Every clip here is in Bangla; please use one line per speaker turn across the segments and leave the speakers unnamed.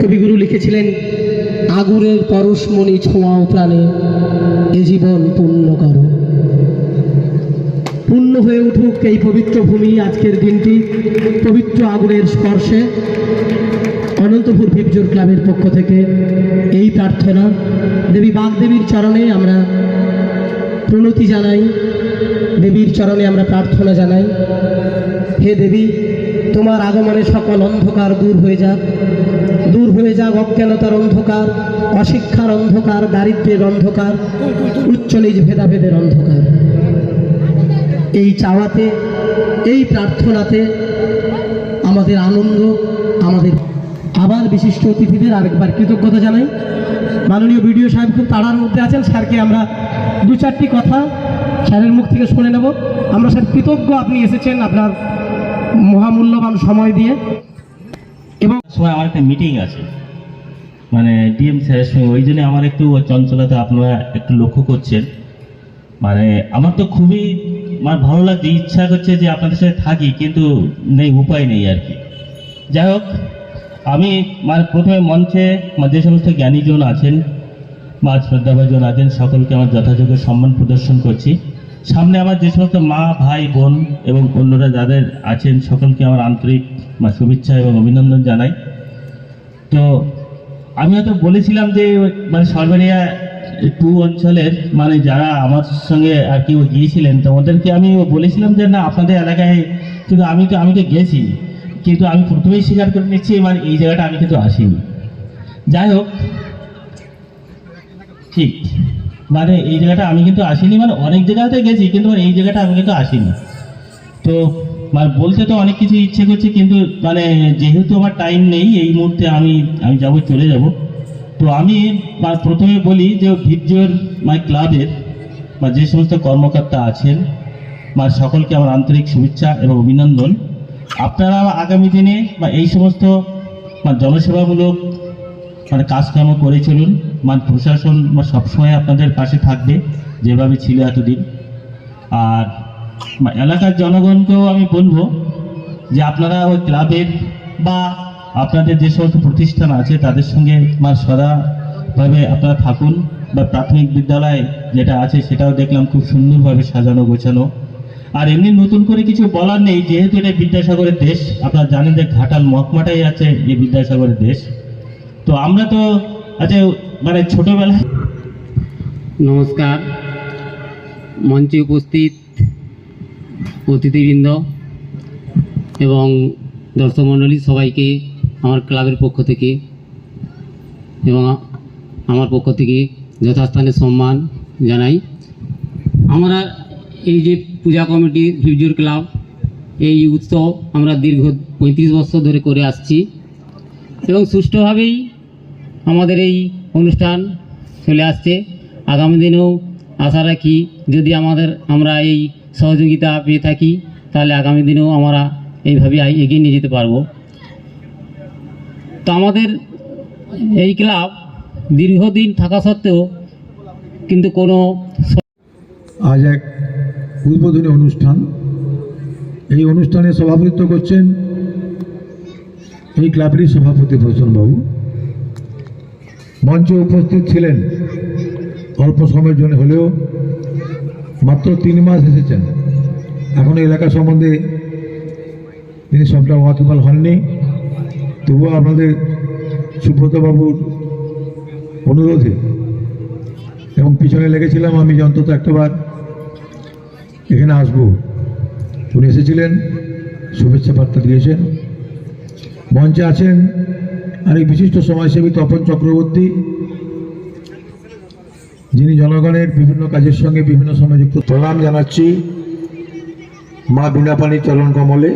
কবিগুরু লিখেছিলেন, আগুনের পরশমণি ছোঁয়াও প্রাণে, এ জীবন পূর্ণ করো। পূর্ণ হয়ে উঠুক এই পবিত্র ভূমি, আজকের দিনটি পবিত্র আগুনের স্পর্শে। অনন্তপুর ভিপজোর ক্লাবের পক্ষ থেকে এই প্রার্থনা, দেবী বাগদেবীর চরণে আমরা প্রণতি জানাই, দেবীর চরণে আমরা প্রার্থনা জানাই। হে দেবী, তোমার আগমনে সকল অন্ধকার দূর হয়ে যাক, দূর হয়ে যাক অজ্ঞানতার অন্ধকার, অশিক্ষার অন্ধকার, দারিদ্র্যের অন্ধকার, উচ্চ নিজ ভেদাভেদের অন্ধকার। এই চাওয়াতে, এই প্রার্থনাতে আমাদের আনন্দ, আমাদের আবার বিশিষ্ট অতিথিদের আরেকবার কৃতজ্ঞতা জানাই। মাননীয় বিডিও সাহেব খুব তাড়ার মধ্যে আছেন, স্যারকে আমরা দু চারটি কথা স্যারের মুখ থেকে শুনে নেব। আমরা স্যার কৃতজ্ঞ আপনি এসেছেন আপনার মহামূল্যবান সময় দিয়ে। এবং
সময় আমার একটা মিটিং আছে মানে ডিএম স্যারের সঙ্গে, ওই জন্য আমার একটু চঞ্চলতা আপনারা একটু লক্ষ্য করছেন। মানে আমার তো খুবই ভালো লাগছে, ইচ্ছা করছে যে আপনাদের সাথে থাকি, কিন্তু নেই, উপায় নেই আর কি। যাই হোক, আমি প্রথমে মঞ্চে যে সমস্ত জ্ঞানীজন আছেন বা শ্রদ্ধাভাজন আছেন, সকলকে আমার যথাযোগ্য সম্মান প্রদর্শন করছি। সামনে আমার যে সমস্ত মা, ভাই, বোন এবং অন্যরা যাদের আছেন, সকলকে আমার আন্তরিক শুভেচ্ছা এবং অভিনন্দন জানাই। তো আমি হয়তো বলেছিলাম যে সরবেরিয়া 2 অঞ্চলের যারা আমার সঙ্গে আর কি গিয়েছিলেন, তো ওদেরকে আমি বলেছিলাম যে না, আপনাদের এলাকায় কিন্তু আমি তো গেছি, কিন্তু আমি প্রথমেই স্বীকার করে নিচ্ছি এই জায়গাটা আমি কিন্তু আসিনি। যাই হোক, ঠিক এই জায়গাটা আমি কিন্তু আসিনি, অনেক জায়গাতে গেছি, কিন্তু এই জায়গাটা আমি কিন্তু আসিনি। তো বলতে তো অনেক কিছু ইচ্ছে করছে, কিন্তু যেহেতু আমার টাইম নেই এই মুহূর্তে, আমি যাব, চলে যাব। তো আমি প্রথমে বলি যে ভিপজোর ক্লাবের যে সমস্ত কর্মকর্তা আছেন সকলকে আমার আন্তরিক শুভেচ্ছা এবং অভিনন্দন। আপনারা আগামী দিনে এই সমস্ত জনসেবামূলক কাজকর্ম করে চলুন। প্রশাসন সবসময় আপনাদের পাশে থাকবে, যেভাবে ছিল এতদিন। আর এলাকার জনগণকেও আমি বলবো যে আপনারা ওই ক্লাবের বা আপনাদের যে সমস্ত প্রতিষ্ঠান আছে তাদের সঙ্গে সদাভাবে আপনারা থাকুন। বা প্রাথমিক বিদ্যালয় যেটা আছে সেটাও দেখলাম খুব সুন্দরভাবে সাজানো গোছানো। আর এমনি নতুন করে কিছু বলার নেই, যেহেতু এটা বিদ্যাসাগরের দেশ। আপনারা জানেন যে ঘাটাল মহকুমাটাই আছে এই বিদ্যাসাগরের দেশ। তো আমরা তো আচ্ছা ছোটবেলায়।
নমস্কার, মঞ্চে উপস্থিত অতিথিবৃন্দ এবং দর্শক মণ্ডলী সবাইকে আমার ক্লাবের পক্ষ থেকে এবং আমার পক্ষ থেকে যথাস্থানে সম্মান জানাই। আমরা এই যে পূজা কমিটি ভিপজোর ক্লাব, এই উৎসব আমরা দীর্ঘ 35 বছর ধরে করে আসছি এবং সুষ্ঠুভাবেই আমাদের এই অনুষ্ঠান চলে আসছে। আগামী দিনেও আশা রাখি যদি আমরা এই সহযোগিতা পেয়ে থাকি, তাহলে আগামী দিনেও আমরা এইভাবে এগিয়ে নিয়ে যেতে পারবো। তো আমাদের এই ক্লাব দীর্ঘদিন থাকা সত্ত্বেও কিন্তু কোনো
আজ এক উদ্বোধনী অনুষ্ঠান, এই অনুষ্ঠানে সভাপতিত্ব করছেন এই ক্লাবেরই সভাপতি ভূষণবাবু। মঞ্চে উপস্থিত ছিলেন অল্প সময়ের জন্য হলেও, মাত্র 3 মাস এসেছেন, এখনো এলাকা সম্বন্ধে তিনি সবটা ওয়াকিবহাল হননি। তবুও আপনাদের সুব্রতবাবুর অনুরোধে এবং পিছনে লেগেছিলাম আমি যে অন্তত একটাবার এখানে আসবো। উনি এসেছিলেন, শুভেচ্ছা বার্তা দিয়েছেন। মঞ্চে আছেন আরেক বিশিষ্ট সমাজসেবী তপন চক্রবর্তী, যিনি জনগণের বিভিন্ন কাজের সঙ্গে বিভিন্ন সময় যুক্ত। প্রণাম জানাচ্ছি মা বীণাপাণির চরণ কমলে।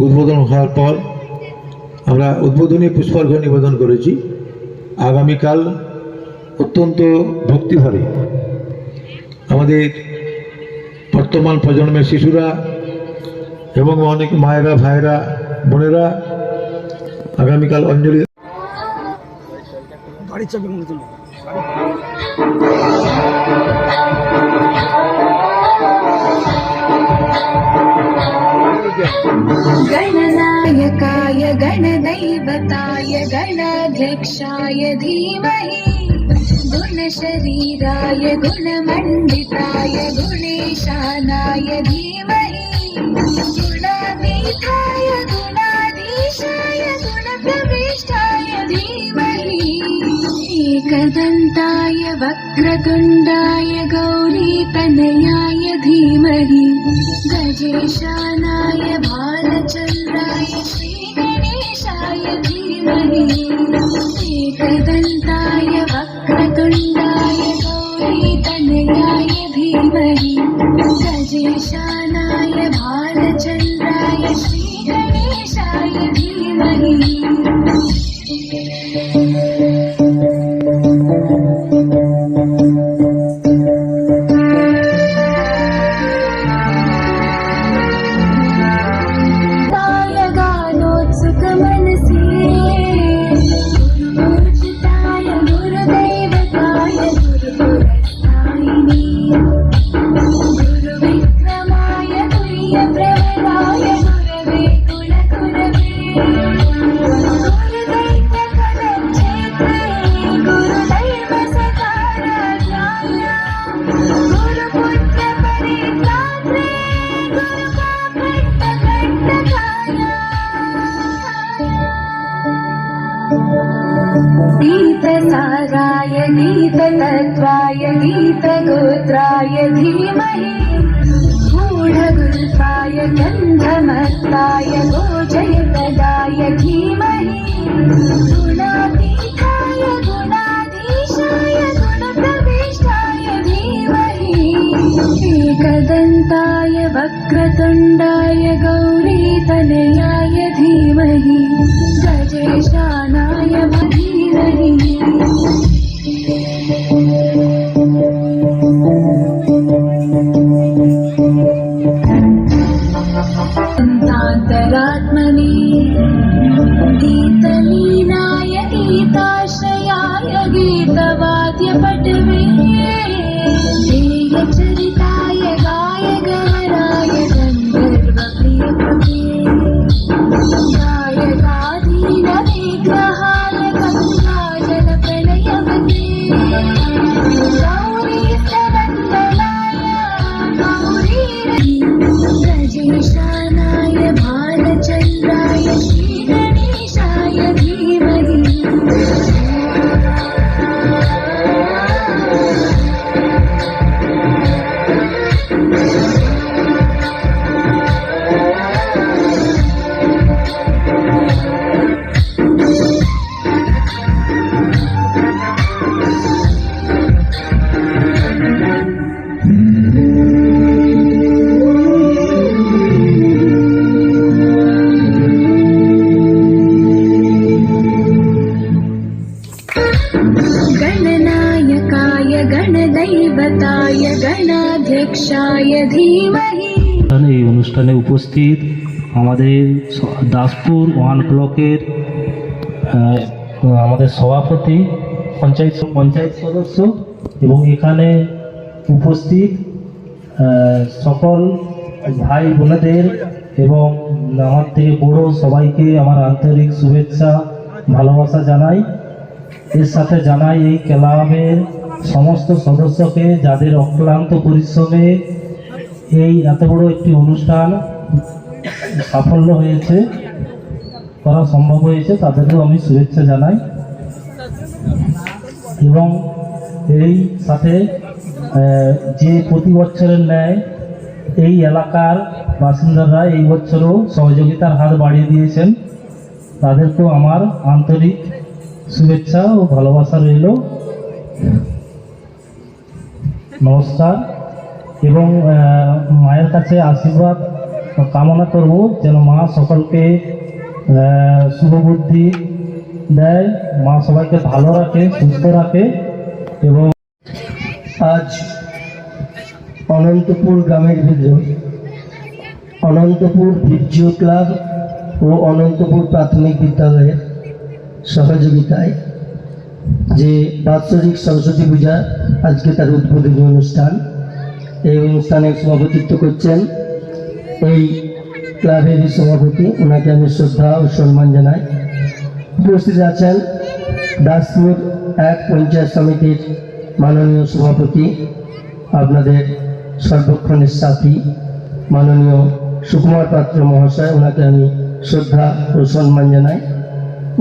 উদ্বোধন হওয়ার পর আমরা উদ্বোধনী পুষ্পার্ঘ্য নিবেদন করেছি। আগামীকাল অত্যন্ত ভক্তিভরে আমাদের বর্তমান প্রজন্মের শিশুরা এবং অনেক মায়েরা, ভাইয়েরা, বোনেরা আগামীকাল অঞ্জলি গাড়ি চাবি মনে
गणनायकाय गणदैवताय गणाध्यक्षाय धीमहि गुणशरीराय गुणमण्डिताय गुणेशानाय धीमहि गुणातीताय गुणाधीशाय गुणप्रविष्टाय धीमहि एकदन्ताय वक्रतुण्डाय गौरीतनयाय धीमहि गजेशानाय भालचन्द्राय श्रीगणेशाय धीमहि एकदन्ताय वक्रतुण्डाय गौरीतनयाय धीमहि गजेशानाय भालचन्द्राय श्रीगणेशाय धीमहि गीतसाराय गीततत्त्वाय गीतगोत्राय धीमहि गूढगुल्फाय गन्धमत्ताय गोजयप्रदाय धीमहि गुणातीताय गुणाधीशाय गुणप्रविष्टाय धीमहि एकदन्ताय वक्रतुण्डाय गौरीतनयाय धीमहि गजेशानाय धीमहि तान्तरात्मने गीतलीनाय गीताश्रयाय गीतवाद्यपटवे गेयचरिताय गायगहराय गन्धर्वप्रियपते गायकाधीनविग्रहाय गङ्गाजलप्रलयवते गौरीस्तवन्दनाय गजेशानाय भालचन्द्राय श्रीगणेशाय धीमहि गणनायकाय गणदैवताय गणाध्यक्षाय धीमहि
এই অনুষ্ঠানে উপস্থিত আমাদের দাসপুর ওয়ান ব্লকের আমাদের সভাপতি পঞ্চায়েত সদস্য এবং এখানে উপস্থিত সকল ভাই বোনেদের এবং আমার থেকে বড় সবাইকে আমার আন্তরিক শুভেচ্ছা ভালোবাসা জানাই। এর সাথে জানাই এই ক্লাবের সমস্ত সদস্যকে যাদের অক্লান্ত পরিশ্রমে এই এত বড় একটি অনুষ্ঠান সাফল্য হয়েছে, করা সম্ভব হয়েছে, তাদেরকেও আমি শুভেচ্ছা জানাই। এবং এই সাথে যে প্রতি বছরের ন্যায় এই এলাকার বাসিন্দারা এই বছরও সহযোগিতার হাত বাড়িয়ে দিয়েছেন, তাদেরকেও আমার আন্তরিক শুভেচ্ছা ও ভালোবাসা রইল। নমস্কার। এবং মায়ের কাছে আশীর্বাদ কামনা করব যেন মা সকলকে শুভবুদ্ধি দেয়, মা সবাইকে ভালো রাখে, সুস্থ রাখে। এবং
আজ অনন্তপুর গ্রামের ভিতর অনন্তপুর ভিডিও ক্লাব ও অনন্তপুর প্রাথমিক বিদ্যালয়ের সহযোগিতায় যে বাৎসরিক সরস্বতী পূজা, আজকে তার উদ্বোধনী অনুষ্ঠান। এই অনুষ্ঠানে সভাপতিত্ব করছেন এই ক্লাবের সভাপতি, ওনাকে আমি শ্রদ্ধা ও সম্মান জানাই। উপস্থিত আছেন দাসপুর 1 পঞ্চায়েত সমিতির মাননীয় সভাপতি, আপনাদের সর্বক্ষণের সাথী মাননীয় সুকুমার পাত্র মহাশয়, ওনাকে আমি শ্রদ্ধা ও সম্মান জানাই।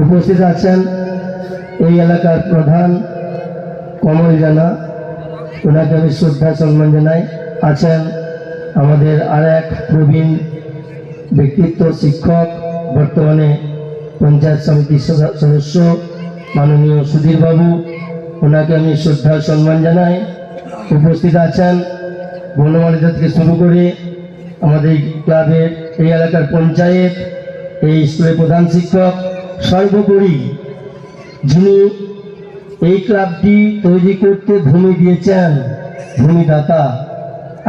উপস্থিত আছেন এই এলাকার প্রধান কমল জানা, ওনাকে আমি শ্রদ্ধা সম্মান জানাই। আছেন আমাদের আর এক প্রবীণ ব্যক্তিত্ব, শিক্ষক, বর্তমানে পঞ্চায়েত সমিতির সদস্য মাননীয় সুধীর বাবু, ওনাকে আমি শ্রদ্ধা সম্মান জানাই। উপস্থিত আছেন বনমালীদা থেকে শুরু করে আমাদের ক্লাবের এই এলাকার পঞ্চায়েত, এই স্কুলের প্রধান শিক্ষক, সর্বোপরি যিনি এই ক্লাবটি তৈরি করতে ভূমি দিয়েছেন, ভূমিদাতা।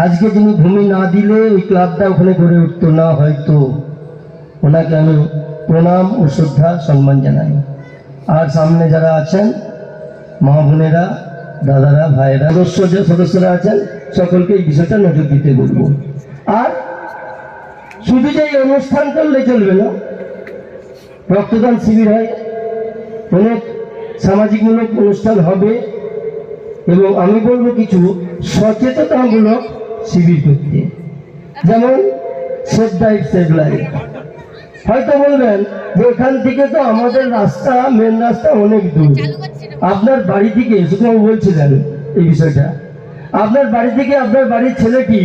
আজকে যিনি ভূমি না দিলে ওই ক্লাবটা ওখানে গড়ে উঠতো না হয়তো। ওনাকে আমি প্রণাম ও শ্রদ্ধা সম্মান জানাই। আর সামনে যারা আছেন মা বোনেরা, দাদারা, ভাইয়েরা, সদস্যরা আছেন, সকলকে এই বিষয়টা নজর দিতে বলবো। আর শুধু যে এই অনুষ্ঠান করলে চলবে না, রক্তদান শিবির হয়, অনেক সামাজিকমূলক অনুষ্ঠান হবে, এবং আমি বলবো কিছু সচেতনতামূলক শিবির করতে, যেমন সেভ লাইফ সেভ লাইফ। হয়তো বলবেন যে এখান থেকে তো আমাদের রাস্তা, মেন রাস্তা অনেক দূর। আপনার বাড়ি থেকে, সুকুমার বলছিলেন এই বিষয়টা, আপনার বাড়ি থেকে আপনার বাড়ির ছেলেটি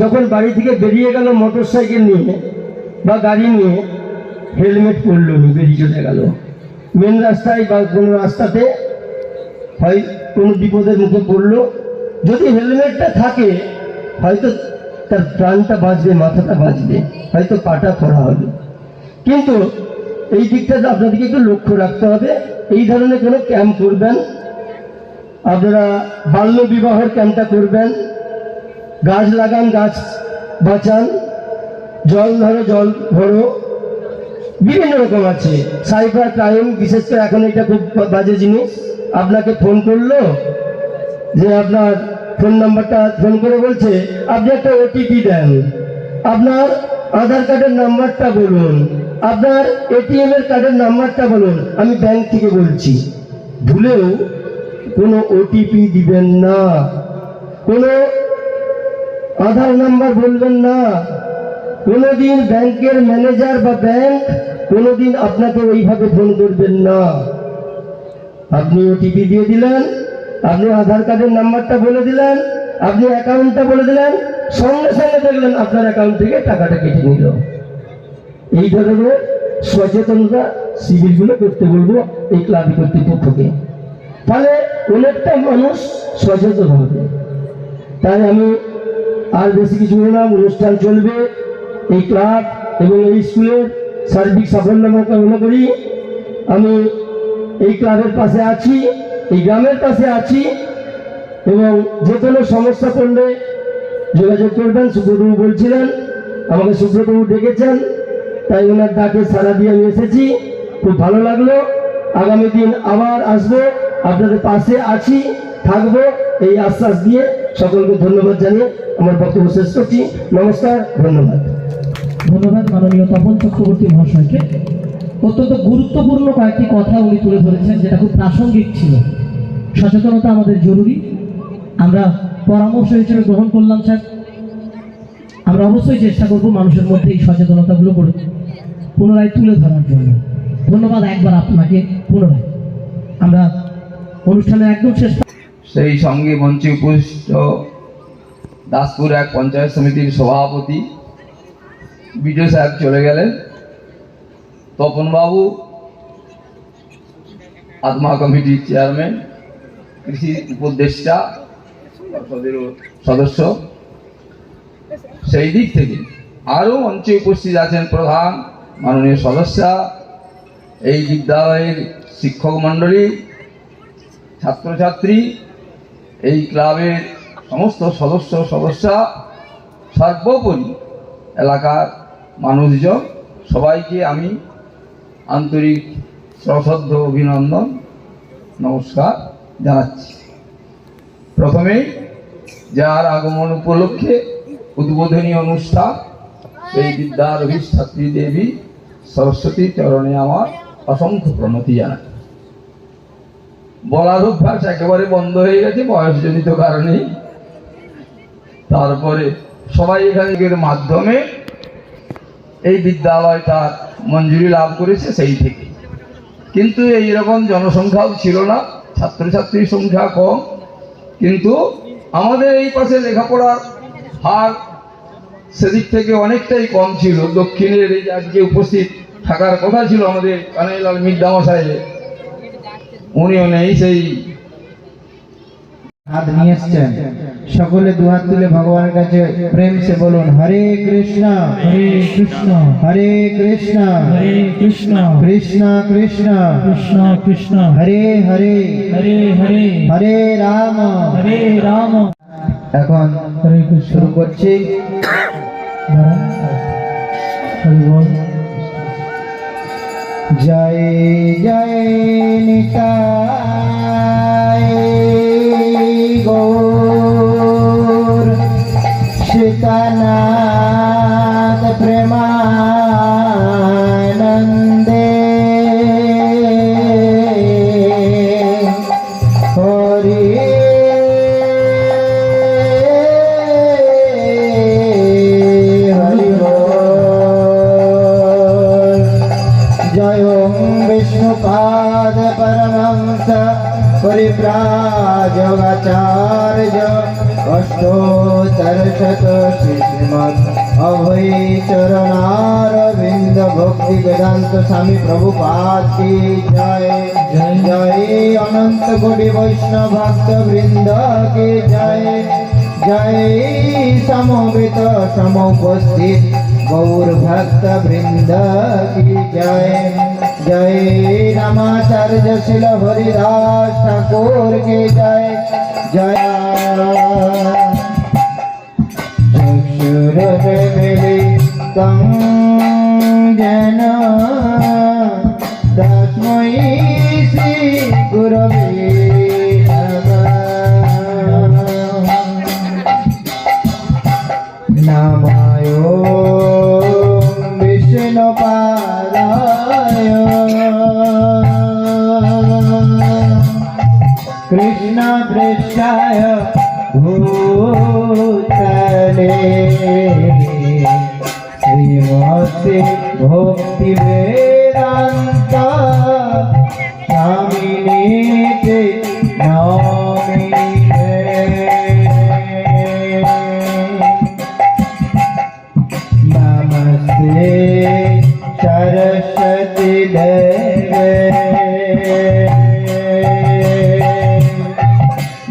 যখন বাড়ি থেকে বেরিয়ে গেল মোটর সাইকেল নিয়ে বা গাড়ি নিয়ে, হেলমেট পরলো নি, বেরিয়ে চলে গেল মেন রাস্তায় বা কোনো রাস্তাতে, হয় কোনো বিপদের মুখে পড়লো, যদি হেলমেটটা থাকে হয়তো তার প্রাণটা বাঁচবে, মাথাটা বাঁচবে, হয়তো পাটা খোঁড়া হবে। কিন্তু এই দিকটাতে আপনাদেরকে একটু লক্ষ্য রাখতে হবে। এই ধরনের কোনো ক্যাম্প করবেন, আপনারা বাল্য বিবাহের ক্যাম্পটা করবেন, গাছ লাগান, গাছ বাঁচান, জল ধরো, জল ভরো, বিভিন্ন রকম আছে। সাইবার ক্রাইম, বিশেষ করে এখন এটা খুব বাজে জিনিস। আপনাকে ফোন করলো, যে আপনার ফোন নাম্বারটা ফোন করে বলছে আপনি একটা ওটিপি দেন, আপনার আধার কার্ডের নাম্বারটা বলুন, আপনার এটিএম এর কার্ডের নাম্বারটা বলুন। আমি ব্যাংক থেকে বলছি, ভুলেও কোনো ওটিপি দিবেন না, কোনো আধার নাম্বার বলবেন না। কোনোদিন ব্যাংকের ম্যানেজার বা ব্যাংক কোনোদিন আপনাকে ওইভাবে ফোন করবেন না। আপনি ওটিপি দিয়ে দিলেন, আপনি আধার কার্ডের নাম্বারটা বলে দিলেন, আপনি অ্যাকাউন্টটা বলে দিলেন, সঙ্গে সঙ্গে দেখলেন আপনার অ্যাকাউন্ট থেকে টাকাটা কেটে নিল। এই ধরনের সচেতনতা শিবিরগুলো করতে বলবো এই ক্লাব কর্তৃপক্ষকে, তাহলে অনেকটা মানুষ সচেতন হবে। তাই আমি আর বেশি কিছু বললাম, অনুষ্ঠান চলবে, এই ক্লাব এবং এই স্কুলের সার্বিক সাফল্য কামনা করি। আমি এই ক্লাবের পাশে আছি, এই গ্রামের পাশে আছি, এবং যে কোনো সমস্যা পড়লে যোগাযোগ করবেন। সুব্রতবাবু বলছিলেন, আমাকে সুব্রতবাবু ডেকেছেন, তাই ওনার ডাকে সাড়া দিয়ে আমি এসেছি, খুব ভালো লাগলো। আগামী দিন আবার আসবো, আপনাদের পাশে আছি, থাকবো, এই আশ্বাস দিয়ে সকলকে ধন্যবাদ জানিয়ে আমার বক্তব্য শেষ করছি। নমস্কার, ধন্যবাদ।
ধন্যবাদ মাননীয় তপন চক্রবর্তী মহাশয়কে। অত্যন্ত গুরুত্বপূর্ণ কয়েকটি কথা উনি তুলে ধরেছেন, যেটা খুব প্রাসঙ্গিক ছিল। সচেতনতা আমাদের জরুরি, আমরা পরামর্শ হিসেবে গ্রহণ করলাম স্যার। আমরা অবশ্যই চেষ্টা করব মানুষের মধ্যে এই সচেতনতাগুলো করে পুনরায় তুলে ধরার জন্য। ধন্যবাদ একবার আপনাকে পুনরায়। আমরা অনুষ্ঠানের একদম শেষ।
সেই সঙ্গে মঞ্চে উপস্থিত দাসপুর 1 পঞ্চায়েত সমিতির সভাপতি বিডিও সাহেব চলে গেলেন, তপনবাবু আত্মা কমিটির চেয়ারম্যান, কৃষি উপদেষ্টা পরিষদেরও সদস্য, সেই দিক থেকে আরও মঞ্চে উপস্থিত আছেন প্রধান মাননীয় সদস্যা, এই বিদ্যালয়ের শিক্ষক মণ্ডলী, ছাত্রছাত্রী, এই ক্লাবের সমস্ত সদস্যা, সর্বোপরি এলাকার মানুষজন, সবাইকে আমি আন্তরিক সশ্রদ্ধ অভিনন্দন, নমস্কার জানাচ্ছি। প্রথমেই যার আগমন উপলক্ষে উদ্বোধনী অনুষ্ঠান সেই বিদ্যার অধিষ্ঠাত্রী দেবী সরস্বতী চরণে আমার অসংখ্য প্রণতি জানাই। বলার অভ্যাস একেবারে বন্ধ হয়ে গেছে বয়সজনিত কারণেই। তারপরে সবাই এখানের মাধ্যমে এই বিদ্যালয়টা মঞ্জুরি লাভ করেছে সেই থেকে, কিন্তু এইরকম জনসংখ্যাও ছিল না, ছাত্রছাত্রীর সংখ্যা কম, কিন্তু আমাদের এই পাশে লেখাপড়ার হার সেদিক থেকে অনেকটাই কম ছিল। দক্ষিণের এই আজকে উপস্থিত থাকার কথা ছিল আমাদের কানাইলাল মির্জামশাইয়ের, উনিও নেই। সেই
হাত নিয়ে এসছেন, সকলে দুহাত তুলে ভগবানের কাছে প্রেম সে বলুন হরে কৃষ্ণ
হরে কৃষ্ণ
হরে কৃষ্ণ
হরে কৃষ্ণ
কৃষ্ণ কৃষ্ণ
কৃষ্ণ কৃষ্ণ
হরে হরে
হরে হরে
হরে রাম
হরে রাম।
এখন
হরে কৃষ্ণ
শুরু করছি।
হরি বল।
জয় জয় নিতাই গৌর সীতানাথ প্রেমানন্দে হরি হরি বল। জয় ওম বিষ্ণুপাদ পরমহংস পরিব্রাজকাচার্য অষ্টোত্তরশত শ্রীমৎ অভয় চরণারবিন্দ ভক্তি বেদান্ত স্বামী প্রভুপাদ কি জয়। জয় জয় অনন্ত কোটি বৈষ্ণব ভক্ত বৃন্দ কি জয়। জয় সমবেত সমুপস্থিত गौर भक्त वृंद की जय। जय रामाचार्य शिल हरिदास ठाकुर की जय। जय चक्षुरुन्मीलितं येन तस्मै श्री गुरवे नमः। नमो विष्णुपादाय कृष्ण पृष्ठाय भूतले श्रीमते भक्ति वेदांत स्वामिने नामिने। नमस्ते सरस्वती देवे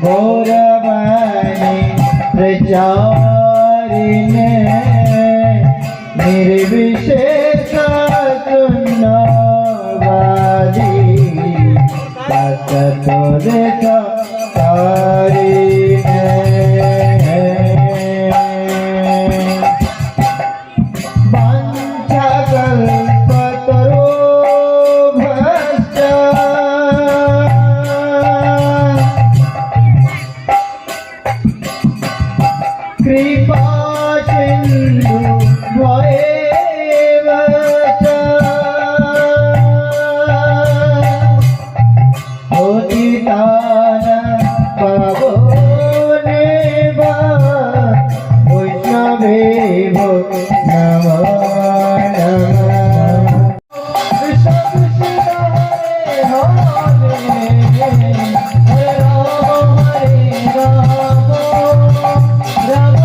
गौरवाणी प्रचारिणे निर्विशेष शून्यवादी सततोदेश तारिणे। कृपा सिंधु भवेव च पतितानां पावनेव वैष्णवेभ्यो नमो नमः। कृष्ण कृष्ण हरे हरे हरे राम हरे राम राम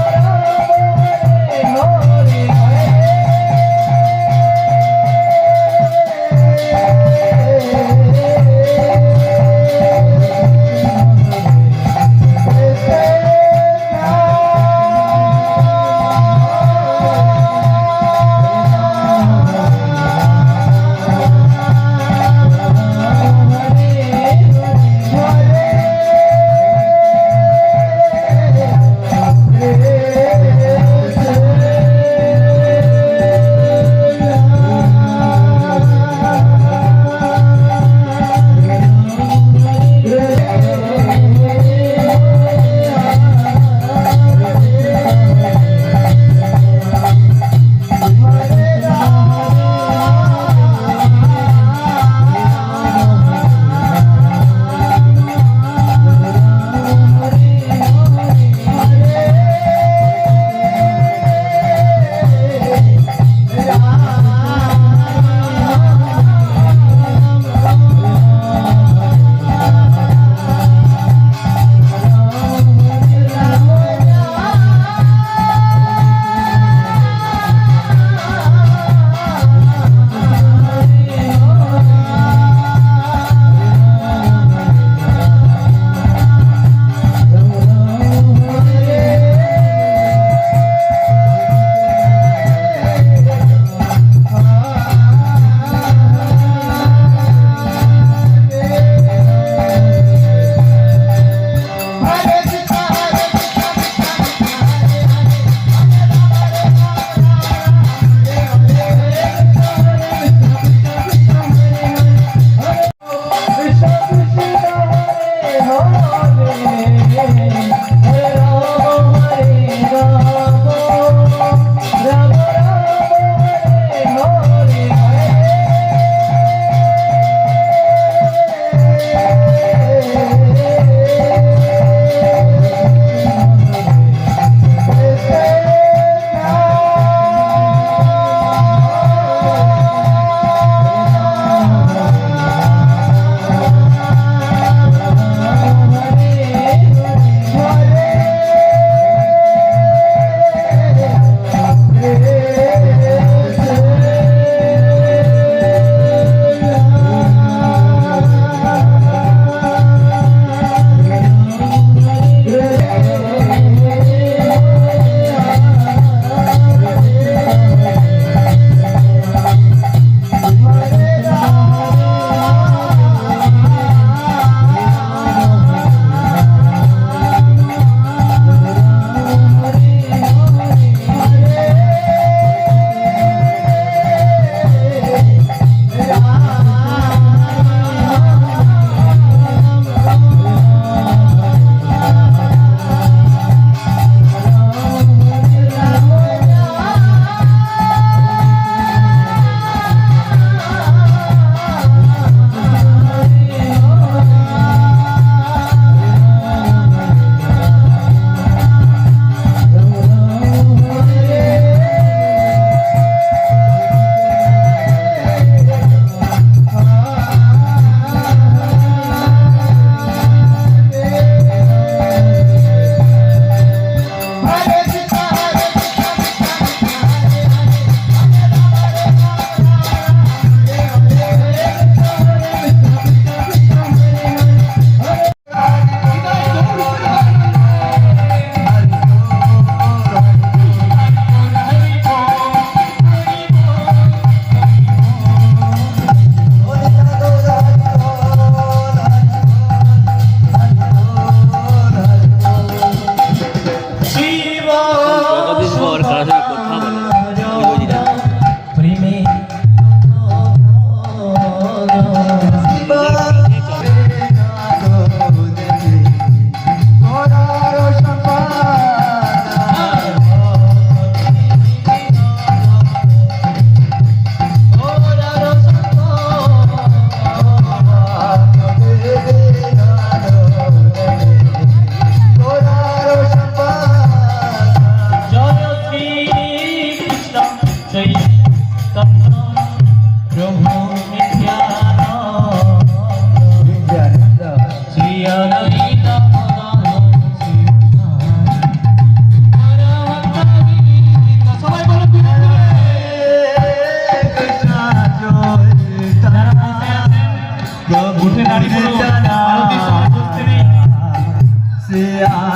উঠে দাঁড়িয়ে পড়ুন। আরতির সময় বসতে নেই।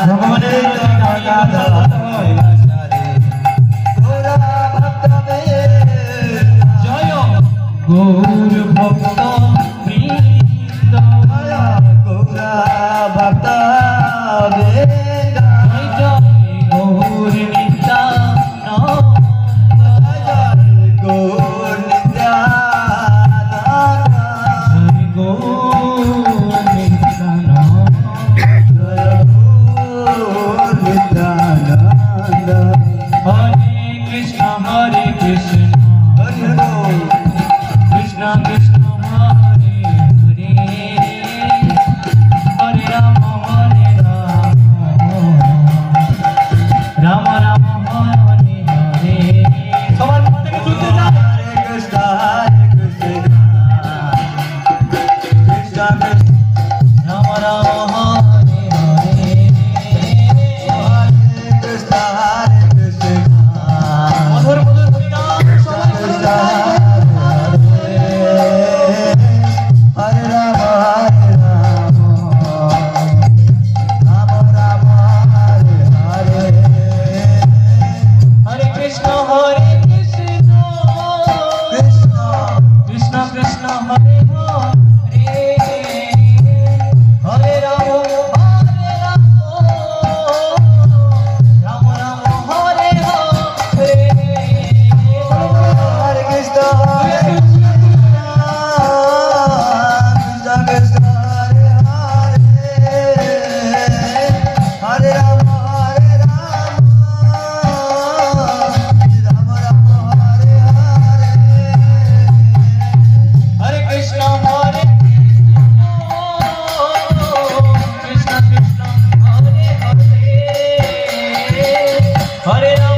ভগবানের আরতি দাঁড়িয়ে করতে হয়। জয় গৌর ভক্ত বৃন্দ, জয় জয় গৌর নিত্যানন্দ, জয় গৌর নিত্যানন্দ। হরে কৃষ্ণ কৃষ্ণ কৃষ্ণ হরে হরে, হরে রাম রাম রাম হরে হরে। সবার মুখ থেকে শুনতে চাই। রাম রাম হরে হরে, মধুর মধুর হরিনাম সবাই হরে কৃষ্ণ কৃষ্ণ কৃষ্ণ হরে হরে, হরে রাম রাম রাম হরে হরে। হরে কৃষ্ণ হরে কৃষ্ণ হরে কৃষ্ণ কৃষ্ণ হরে হরে, হরে রাম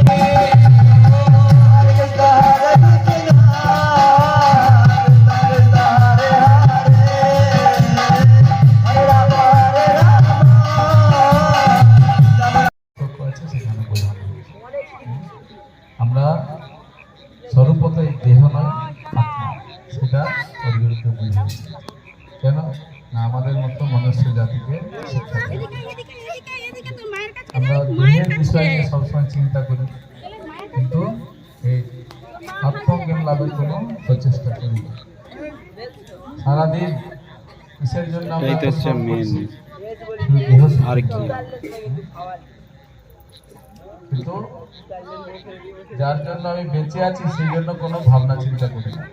আমরা স্বরূপত এই দেহ নয় আত্মা, সেটা অর্জুনকে বুঝিয়েছি। কেন না আমাদের মতো মনুষ্য জাতিকে শিক্ষা দেয়। আমরা দেহের বিষয় নিয়ে সবসময় চিন্তা করি, কিন্তু এই আত্মজ্ঞান লাভের কোনো প্রচেষ্টা করি না। সারাদিন কিসের জন্য আমরা পরিশ্রম করছি? শুধু দেহ শুদ্ধি। কিন্তু যার জন্য আমি বেঁচে আছি সেই জন্য কোনো ভাবনা চিন্তা করি না।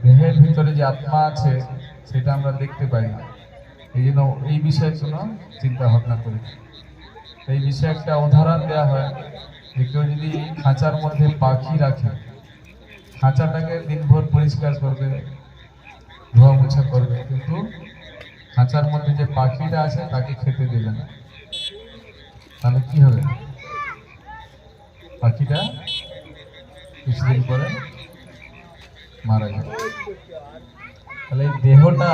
দেহের ভিতরে যে আত্মা আছে সেটা আমরা দেখতে পাই না, এই জন্য এই বিষয়ে কোনো চিন্তা ভাবনা করি না। এই বিষয়ে একটা উদাহরণ দেওয়া হয় যে কেউ যদি খাঁচার মধ্যে পাখি রাখে, খাঁচাটাকে দিনভর পরিষ্কার করবে, ধোয়া মোছা করবে, কিন্তু খাঁচার মধ্যে যে পাখিটা আছে তাকে খেতে দেবে না, তাহলে কি হবে? পাখিটা কিছুদিন পরে মারা যাবে। তাহলে এই দেহটা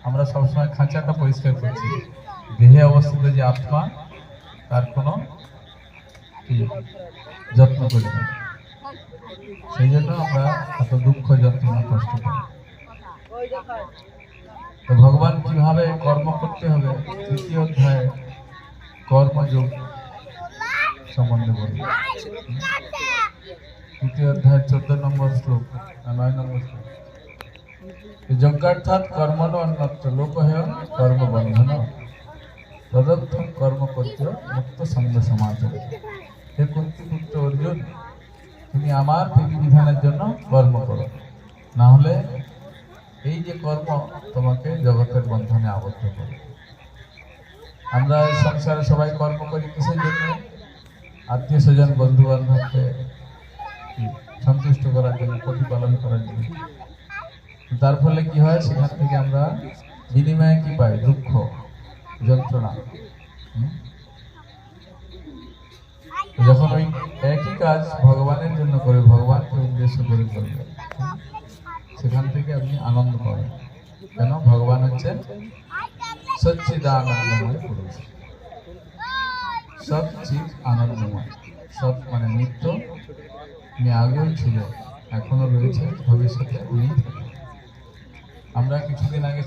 আমরা সবসময় খাঁচাটা পরিষ্কার করছি, দেহে অবস্থিত যে আত্মা তার কোনো যত্ন করি না। সেই জন্য আমরা এত দুঃখ যন্ত্রণা কষ্ট পাই। তো ভগবান কিভাবে কর্ম করতে হবে তৃতীয় অধ্যায়ে কর্মযোগ সম্বন্ধে বলবে। তৃতীয় অধ্যায় 14 নম্বর শ্লোক 9 নম্বর শ্লোক, যজ্ঞার্থাৎ কর্মণ অন্যত্র লোক হেয় কর্মবন্ধন তদর্থম কর্ম করতে মুক্ত সঙ্গ সমাচরে। হে কুন্তিপুত্র অর্জুন, তুমি আমার বিধিবিধানের জন্য কর্ম করো, না হলে এই যে কর্ম তোমাকে জগতের বন্ধনে আবদ্ধ করে। আমরা এই সংসারে সবাই কর্ম করি কিসের জন্য? আত্মীয় স্বজন বন্ধু বান্ধবকে সন্তুষ্ট করার জন্য, প্রতিপালন করার জন্য। তার ফলে কি হয়? সেখান থেকে আমরা বিনিময়ে কি পাই? দুঃখ, যন্ত্রণা। যখন ওই একই কাজ ভগবানের জন্য করে, ভগবানকে উদ্দেশ্য করে করবে, সেখান থেকে আপনি আনন্দ পাবেন। কেন? ভগবান হচ্ছেন সচ্চিদানন্দময় পুরুষ, সব চিজ আনন্দময়। সব মানে নিত্য, উনি আগেও ছিল, এখনো রয়েছে, ভবিষ্যতে উনি। আমরা কিছুদিন আগে